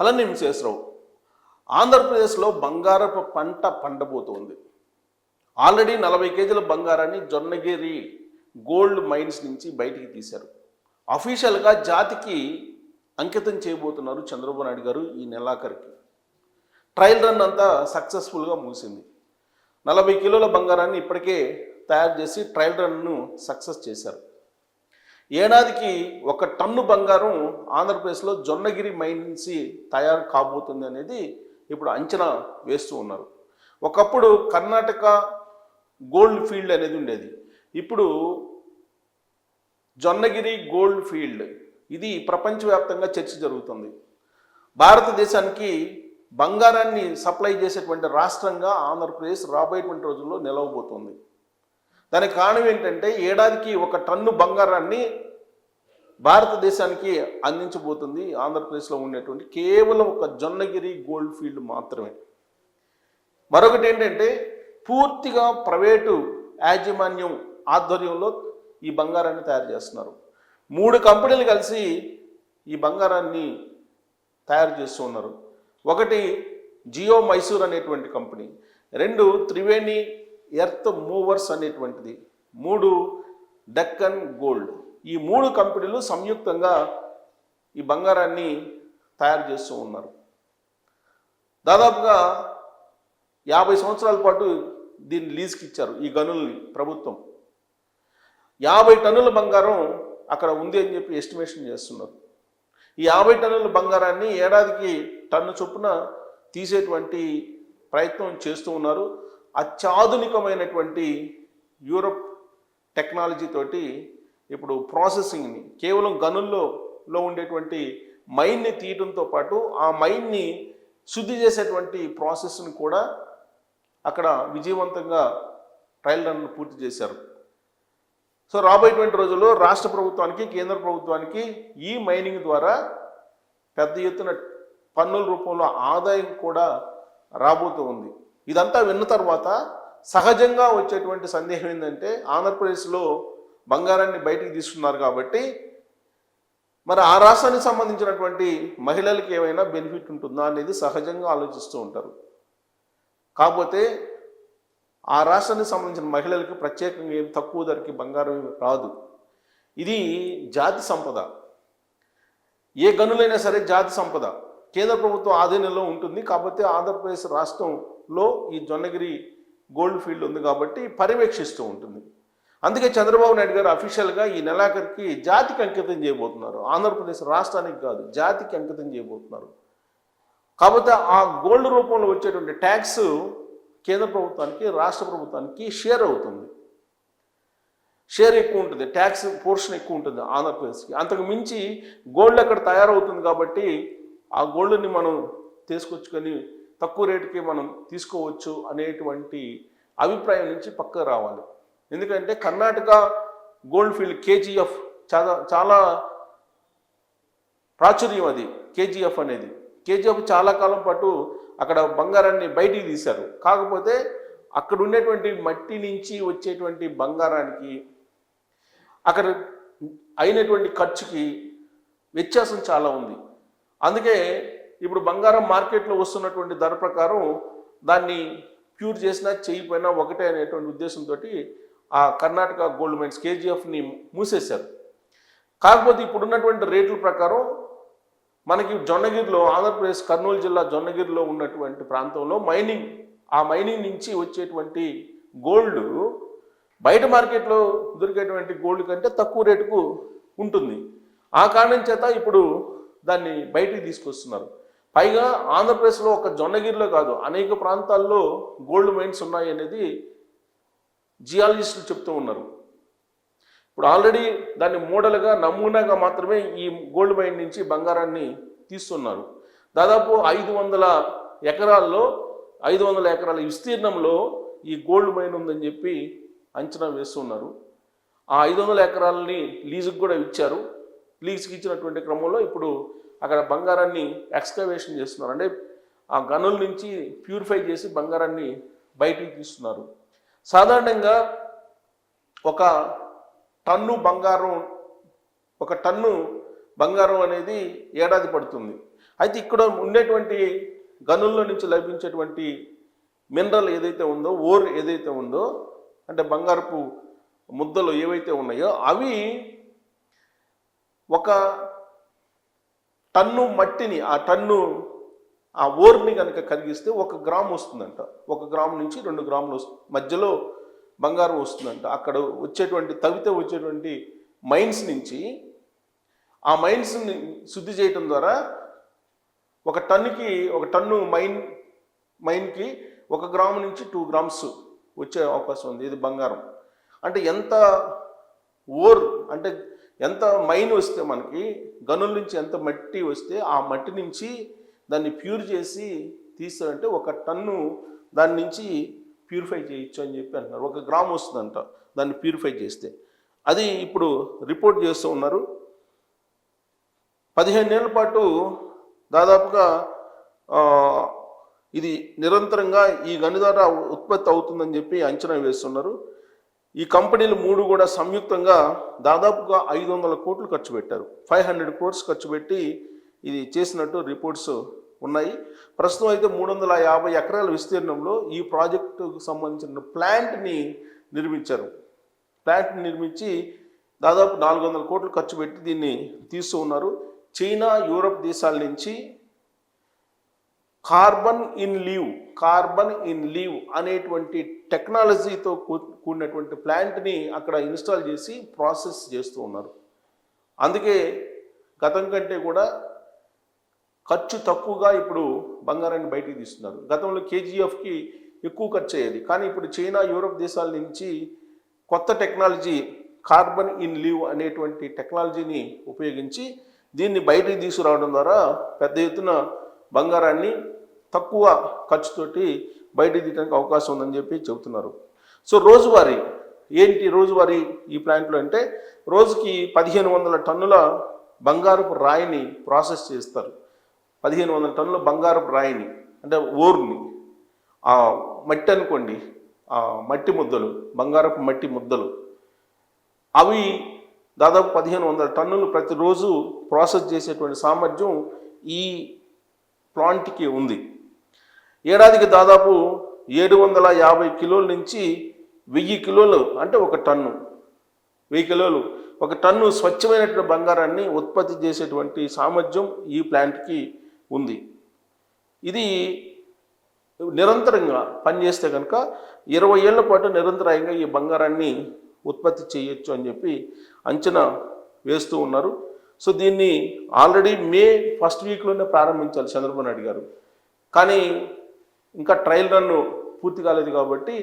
అలానే విశ్వేశ్వరరావు, ఆంధ్రప్రదేశ్లో బంగారపు పంట పండబోతోంది. ఆల్రెడీ 40 కేజీల బంగారాన్ని జొన్నగిరి గోల్డ్ మైన్స్ నుంచి బయటికి తీశారు. అఫీషియల్గా జాతికి అంకితం చేయబోతున్నారు చంద్రబాబు నాయుడు గారు ఈ నెలాఖరికి. ట్రయల్ రన్ అంతా సక్సెస్ఫుల్గా ముగిసింది. 40 కిలోల బంగారాన్ని ఇప్పటికే తయారు చేసి ట్రయల్ రన్ను సక్సెస్ చేశారు. ఏడాదికి 1 టన్ను బంగారం ఆంధ్రప్రదేశ్లో జొన్నగిరి మైన్ నుంచి తయారు కాబోతుంది అనేది ఇప్పుడు అంచనా వేస్తూ ఉన్నారు. ఒకప్పుడు కర్ణాటక గోల్డ్ ఫీల్డ్ అనేది ఉండేది. ఇప్పుడు జొన్నగిరి గోల్డ్ ఫీల్డ్ ఇది ప్రపంచవ్యాప్తంగా చర్చ జరుగుతుంది. భారతదేశానికి బంగారాన్ని సప్లై చేసేటువంటి రాష్ట్రంగా ఆంధ్రప్రదేశ్ రాబోయేటువంటి రోజుల్లో నిలవబోతుంది. దానికి కారణం ఏంటంటే ఏడాదికి 1 టన్ను బంగారాన్ని భారతదేశానికి అందించబోతుంది ఆంధ్రప్రదేశ్లో ఉండేటువంటి కేవలం ఒక జొన్నగిరి గోల్డ్ ఫీల్డ్ మాత్రమే. మరొకటి ఏంటంటే పూర్తిగా ప్రైవేటు యాజమాన్యం ఆధ్వర్యంలో ఈ బంగారాన్ని తయారు చేస్తున్నారు. 3 కంపెనీలు కలిసి ఈ బంగారాన్ని తయారు చేస్తూ ఉన్నారు. ఒకటి జియో మైసూర్ అనేటువంటి కంపెనీ, 2 త్రివేణి ఎర్త్ మూవర్స్ అనేటువంటిది, 3 డక్కన్ గోల్డ్. ఈ 3 కంపెనీలు సంయుక్తంగా ఈ బంగారాన్ని తయారు చేస్తూ ఉన్నారు. దాదాపుగా 50 సంవత్సరాల పాటు దీన్ని లీజ్కి ఇచ్చారు. ఈ గనుల్ని ప్రభుత్వం 50 టన్నుల బంగారం అక్కడ ఉంది అని చెప్పి ఎస్టిమేషన్ చేస్తున్నారు. ఈ 50 టన్నుల బంగారాన్ని ఏడాదికి టన్ను చొప్పున తీసేటువంటి ప్రయత్నం చేస్తూ ఉన్నారు. అత్యాధునికమైనటువంటి యూరప్ టెక్నాలజీ తోటి ఇప్పుడు ప్రాసెసింగ్ని కేవలం గనుల్లో ఉండేటువంటి మైన్ని తీయడంతో పాటు ఆ మైన్ని శుద్ధి చేసేటువంటి ప్రాసెస్ని కూడా అక్కడ విజయవంతంగా ట్రయల్ రన్ పూర్తి చేశారు. సో రాబోయేటువంటి రోజుల్లో రాష్ట్ర ప్రభుత్వానికి కేంద్ర ప్రభుత్వానికి ఈ మైనింగ్ ద్వారా పెద్ద ఎత్తున పన్నుల రూపంలో ఆదాయం కూడా రాబోతూ ఉంది. ఇదంతా విన్న తర్వాత సహజంగా వచ్చేటువంటి సందేహం ఏంటంటే ఆంధ్రప్రదేశ్లో బంగారాన్ని బయటికి తీసుకున్నారు కాబట్టి మరి ఆ రాష్ట్రానికి సంబంధించినటువంటి మహిళలకు ఏమైనా బెనిఫిట్ ఉంటుందా అనేది సహజంగా ఆలోచిస్తూ ఉంటారు. కాకపోతే ఆ రాష్ట్రానికి సంబంధించిన మహిళలకు ప్రత్యేకంగా ఏం తక్కువ ధరకి బంగారం రాదు. ఇది జాతి సంపద. ఏ గనులైనా సరే జాతి సంపద కేంద్ర ప్రభుత్వం ఆధీనంలో ఉంటుంది. కాబట్టి ఆంధ్రప్రదేశ్ రాష్ట్రంలో ఈ జొన్నగిరి గోల్డ్ ఫీల్డ్ ఉంది కాబట్టి పర్యవేక్షిస్తూ ఉంటుంది. అందుకే చంద్రబాబు నాయుడు గారు అఫీషియల్గా ఈ నెలాఖరికి జాతికి అంకితం చేయబోతున్నారు. ఆంధ్రప్రదేశ్ రాష్ట్రానికి కాదు, జాతికి అంకితం చేయబోతున్నారు. కాకపోతే ఆ గోల్డ్ రూపంలో వచ్చేటువంటి ట్యాక్స్ కేంద్ర ప్రభుత్వానికి రాష్ట్ర ప్రభుత్వానికి షేర్ అవుతుంది. షేర్ ఎక్కువ ఉంటుంది, ట్యాక్స్ పోర్షన్ ఎక్కువ ఉంటుంది ఆంధ్రప్రదేశ్కి. అంతకు మించి గోల్డ్ అక్కడ తయారవుతుంది కాబట్టి ఆ గోల్డ్ని మనం తీసుకొచ్చుకొని తక్కువ రేటుకి మనం తీసుకోవచ్చు అనేటువంటి అభిప్రాయం నుంచి పక్కకు రావాలి. ఎందుకంటే కర్ణాటక గోల్డ్ ఫీల్డ్ కేజీఎఫ్ చాలా ప్రాచుర్యం. అది కేజీఎఫ్ అనేది చాలా కాలం పాటు అక్కడ బంగారాన్ని బయటికి తీశారు. కాకపోతే అక్కడ ఉండేటువంటి మట్టి నుంచి వచ్చేటువంటి బంగారానికి అక్కడ అయినటువంటి ఖర్చుకి వ్యత్యాసం చాలా ఉంది. అందుకే ఇప్పుడు బంగారం మార్కెట్లో వస్తున్నటువంటి ధర ప్రకారం దాన్ని ప్యూర్ చేసినా చేయకపోయినా ఒకటే అనేటువంటి ఉద్దేశంతో ఆ కర్ణాటక గోల్డ్ మైన్స్ కేజీఎఫ్ని మూసేశారు. కాకపోతే ఇప్పుడున్నటువంటి రేట్ల ప్రకారం మనకి జొన్నగిరిలో ఆంధ్రప్రదేశ్ కర్నూలు జిల్లా జొన్నగిరిలో ఉన్నటువంటి ప్రాంతంలో ఆ మైనింగ్ నుంచి వచ్చేటువంటి గోల్డ్ బయట మార్కెట్లో దొరికేటువంటి గోల్డ్ కంటే తక్కువ రేటుకు ఉంటుంది. ఆ కారణం చేత ఇప్పుడు దాన్ని బయటికి తీసుకొస్తున్నారు. పైగా ఆంధ్రప్రదేశ్లో ఒక జొన్నగిరిలో కాదు అనేక ప్రాంతాల్లో గోల్డ్ మైన్స్ ఉన్నాయి అనేది జియాలజిస్టులు చెప్తూ ఉన్నారు. ఇప్పుడు ఆల్రెడీ దాన్ని మోడల్గా నమూనాగా మాత్రమే ఈ గోల్డ్ మైన్ నుంచి బంగారాన్ని తీస్తున్నారు. దాదాపు 500 ఎకరాల విస్తీర్ణంలో ఈ గోల్డ్ మైన్ ఉందని చెప్పి అంచనా వేస్తున్నారు. ఆ 500 ఎకరాలని లీజుకు కూడా ఇచ్చారు. లీజుకి ఇచ్చినటువంటి క్రమంలో ఇప్పుడు అక్కడ బంగారాన్ని ఎక్స్కవేషన్ చేస్తున్నారు. అంటే ఆ గనుల నుంచి ప్యూరిఫై చేసి బంగారాన్ని బయటికి తీస్తున్నారు. సాధారణంగా ఒక టన్ను బంగారం అనేది ఏడాది పడుతుంది. అయితే ఇక్కడ ఉండేటువంటి గనుల్లో నుంచి లభించేటువంటి మినరల్ ఏదైతే ఉందో, ఓర్ ఏదైతే ఉందో, అంటే బంగారపు ముద్దలు ఏవైతే ఉన్నాయో అవి ఒక టన్ను మట్టిని, ఆ ఓర్ని కనుక కరిగిస్తే 1 గ్రాము వస్తుందంట. 1 గ్రాము నుంచి 2 గ్రాములు మధ్యలో బంగారం వస్తుందంట. అక్కడ తవ్వితే వచ్చేటువంటి మైన్స్ నుంచి ఆ మైన్స్ని శుద్ధి చేయటం ద్వారా ఒక టన్ను మైన్కి 1 గ్రాము నుంచి 2 గ్రామ్స్ వచ్చే అవకాశం ఉంది. ఇది బంగారం అంటే ఎంత మైన్ వస్తే మనకి గనుల నుంచి ఎంత మట్టి వస్తే ఆ మట్టి నుంచి దాన్ని ప్యూర్ చేసి తీస్తారంటే 1 టన్ను దాని నుంచి ప్యూరిఫై చేయొచ్చు అని చెప్పి అంటున్నారు. 1 గ్రామ్ వస్తుందంట దాన్ని ప్యూరిఫై చేస్తే. అది ఇప్పుడు రిపోర్ట్ చేస్తూ ఉన్నారు. 15 ఏళ్ల పాటు దాదాపుగా ఇది నిరంతరంగా ఈ గని ద్వారా ఉత్పత్తి అవుతుందని చెప్పి అంచనా వేస్తున్నారు. ఈ కంపెనీలు 3 కూడా సంయుక్తంగా దాదాపుగా 500 కోట్లు ఖర్చు పెట్టారు. 500 crores ఖర్చు పెట్టి ఇది చేసినట్టు రిపోర్ట్స్ ఉన్నాయి. ప్రస్తుతం అయితే 350 ఎకరాల విస్తీర్ణంలో ఈ ప్రాజెక్టుకు సంబంధించిన ప్లాంట్ని నిర్మించి దాదాపు 400 కోట్లు ఖర్చు పెట్టి దీన్ని తీస్తూ ఉన్నారు. చైనా, యూరప్ దేశాల నుంచి కార్బన్ ఇన్ లీవ్ అనేటువంటి టెక్నాలజీతో కూడినటువంటి ప్లాంట్ని అక్కడ ఇన్స్టాల్ చేసి ప్రాసెస్ చేస్తూ ఉన్నారు. అందుకే గతం కంటే కూడా ఖర్చు తక్కువగా ఇప్పుడు బంగారాన్ని బయటికి తీస్తున్నారు. గతంలో కేజీఎఫ్కి ఎక్కువ ఖర్చు అయ్యేది, కానీ ఇప్పుడు చైనా, యూరప్ దేశాల నుంచి కొత్త టెక్నాలజీ కార్బన్ ఇన్ లీవ్ అనేటువంటి టెక్నాలజీని ఉపయోగించి దీన్ని బయటికి తీసుకురావడం ద్వారా పెద్ద ఎత్తున బంగారాన్ని తక్కువ ఖర్చుతోటి బయటికి తీయడానికి అవకాశం ఉందని చెప్పి చెబుతున్నారు. సో రోజువారీ ఈ ప్లాంట్లో అంటే రోజుకి 1500 టన్నుల బంగారపు రాయిని ప్రాసెస్ చేస్తారు. 1500 టన్నుల బంగారపు రాయిని అంటే ఓర్ని, ఆ మట్టి అనుకోండి, ఆ మట్టి ముద్దలు, బంగారపు మట్టి ముద్దలు, అవి దాదాపు 1500 టన్నులు ప్రతిరోజు ప్రాసెస్ చేసేటువంటి సామర్థ్యం ఈ ప్లాంట్కి ఉంది. ఏడాదికి దాదాపు 750 కిలోల నుంచి 1000 కిలోలు అంటే 1 టన్ను, 1000 కిలోలు 1 టన్ను స్వచ్ఛమైనటువంటి బంగారాన్ని ఉత్పత్తి చేసేటువంటి సామర్థ్యం ఈ ప్లాంట్కి ఉంది. ఇది నిరంతరంగా పనిచేస్తే కనుక 20 ఏళ్ల పాటు నిరంతరాయంగా ఈ బంగారాన్ని ఉత్పత్తి చేయొచ్చు అని చెప్పి అంచనా వేస్తూ ఉన్నారు. సో దీన్ని ఆల్రెడీ మే 1st వీక్లోనే ప్రారంభించాలి చంద్రబాబు నాయుడు గారు, కానీ ఇంకా ట్రయల్ రన్ పూర్తి కాలేదు కాబట్టి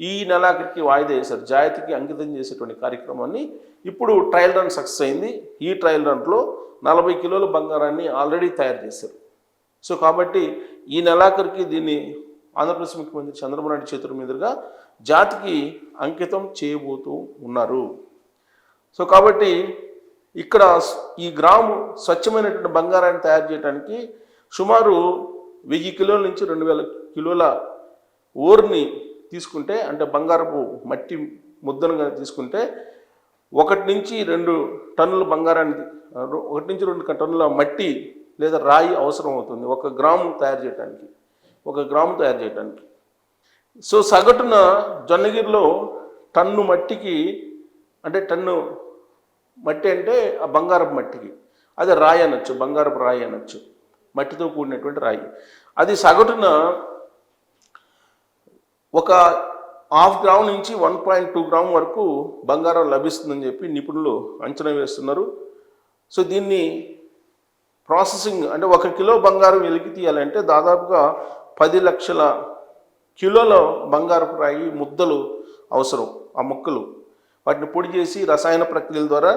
ఈ నెలాఖరికి వాయిదా వేశారు. జాతికి అంకితం చేసేటువంటి కార్యక్రమాన్ని ఇప్పుడు ట్రయల్ రన్ సక్సెస్ అయింది. ఈ ట్రయల్ రన్లో 40 కిలోల బంగారాన్ని ఆల్రెడీ తయారు చేశారు. సో కాబట్టి ఈ నెలాఖరికి దీన్ని ఆంధ్రప్రదేశ్ ముఖ్యమంత్రి చంద్రబాబు నాయుడు చేతుల మీదుగా జాతికి అంకితం చేయబోతూ ఉన్నారు. సో కాబట్టి ఇక్కడ ఈ గ్రాము స్వచ్ఛమైనటువంటి బంగారాన్ని తయారు చేయడానికి సుమారు 1000 కిలోల నుంచి 2000 కిలోల ఓర్ని తీసుకుంటే, అంటే బంగారపు మట్టి ముద్దను తీసుకుంటే 1 నుంచి 2 టన్నుల బంగారాన్ని, 1 నుంచి 2 టన్నుల మట్టి లేదా రాయి అవసరం అవుతుంది 1 గ్రాము తయారు చేయడానికి. సో సగటున జొన్నగిరిలో టన్ను మట్టికి, అంటే టన్ను మట్టి అంటే ఆ బంగారపు మట్టికి, అది రాయి అనొచ్చు, బంగారపు రాయి అనొచ్చు, మట్టితో కూడినటువంటి రాయి. అది సగటున 1/2 గ్రాము నుంచి 1.2 గ్రాము వరకు బంగారం లభిస్తుందని చెప్పి నిపుణులు అంచనా వేస్తున్నారు. సో దీన్ని ప్రాసెసింగ్ అంటే 1 కిలో బంగారం వెలికి తీయాలంటే దాదాపుగా 10 లక్షల కిలోల బంగారపు రాయి ముద్దలు అవసరం. ఆ ముక్కలు వాటిని పొడి చేసి రసాయన ప్రక్రియల ద్వారా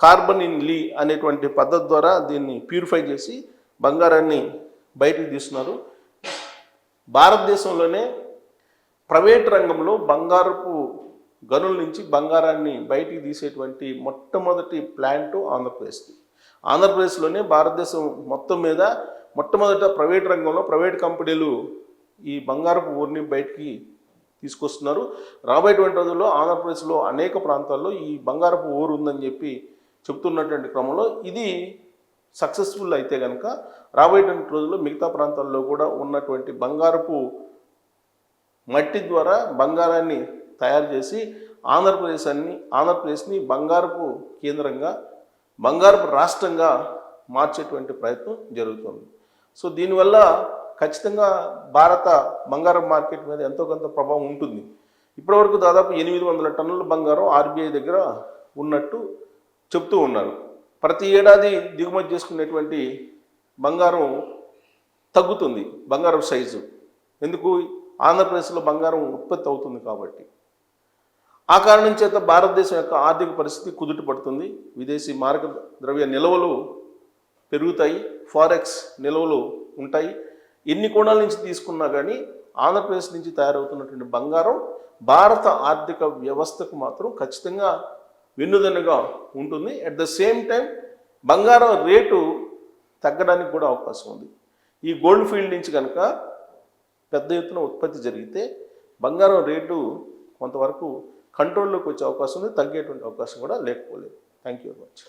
కార్బన్ ఇన్ లీ అనేటువంటి పద్ధతి ద్వారా దీన్ని ప్యూరిఫై చేసి బంగారాన్ని బయటికి తీస్తున్నారు. భారతదేశంలోనే ప్రైవేట్ రంగంలో బంగారపు గనుల నుంచి బంగారాన్ని బయటికి తీసేటువంటి మొట్టమొదటి ప్లాంట్ ఆంధ్రప్రదేశ్లోనే భారతదేశం మొత్తం మీద మొట్టమొదట ప్రైవేట్ రంగంలో ప్రైవేట్ కంపెనీలు ఈ బంగారపు ఊరిని బయటికి తీసుకొస్తున్నారు. రాబోయేటువంటి రోజుల్లో ఆంధ్రప్రదేశ్లో అనేక ప్రాంతాల్లో ఈ బంగారపు ఊరు ఉందని చెప్పి చెప్తున్నటువంటి క్రమంలో ఇది సక్సెస్ఫుల్ అయితే కనుక రాబోయేటువంటి రోజుల్లో మిగతా ప్రాంతాల్లో కూడా ఉన్నటువంటి బంగారపు మట్టి ద్వారా బంగారాన్ని తయారు చేసి ఆంధ్రప్రదేశ్ని బంగారపు కేంద్రంగా బంగారపు రాష్ట్రంగా మార్చేటువంటి ప్రయత్నం జరుగుతుంది. సో దీనివల్ల ఖచ్చితంగా భారత బంగారం మార్కెట్ మీద ఎంతో కొంత ప్రభావం ఉంటుంది. ఇప్పటివరకు దాదాపు 800 టన్నుల బంగారం ఆర్బీఐ దగ్గర ఉన్నట్టు చెప్తూ ఉన్నారు. ప్రతి ఏడాది దిగుమతి చేసుకునేటువంటి బంగారం తగ్గుతుంది, బంగారం సైజు. ఎందుకు? ఆంధ్రప్రదేశ్లో బంగారం ఉత్పత్తి అవుతుంది కాబట్టి. ఆ కారణం చేత భారతదేశం యొక్క ఆర్థిక పరిస్థితి కుదుట పడుతుంది. విదేశీ మారక ద్రవ్య నిల్వలు పెరుగుతాయి, ఫారెక్స్ నిల్వలు ఉంటాయి. ఎన్ని కోణాల నుంచి తీసుకున్నా కానీ ఆంధ్రప్రదేశ్ నుంచి తయారవుతున్నటువంటి బంగారం భారత ఆర్థిక వ్యవస్థకు మాత్రం ఖచ్చితంగా వెన్నుదన్నుగా ఉంటుంది. అట్ ద సేమ్ టైం బంగారం రేటు తగ్గడానికి కూడా అవకాశం ఉంది. ఈ గోల్డ్ ఫీల్డ్ నుంచి కనుక పెద్ద ఎత్తున ఉత్పత్తి జరిగితే బంగారం రేటు కొంతవరకు కంట్రోల్లోకి వచ్చే అవకాశం ఉంది, తగ్గేటువంటి అవకాశం కూడా లేకపోలేదు. Thank you very much.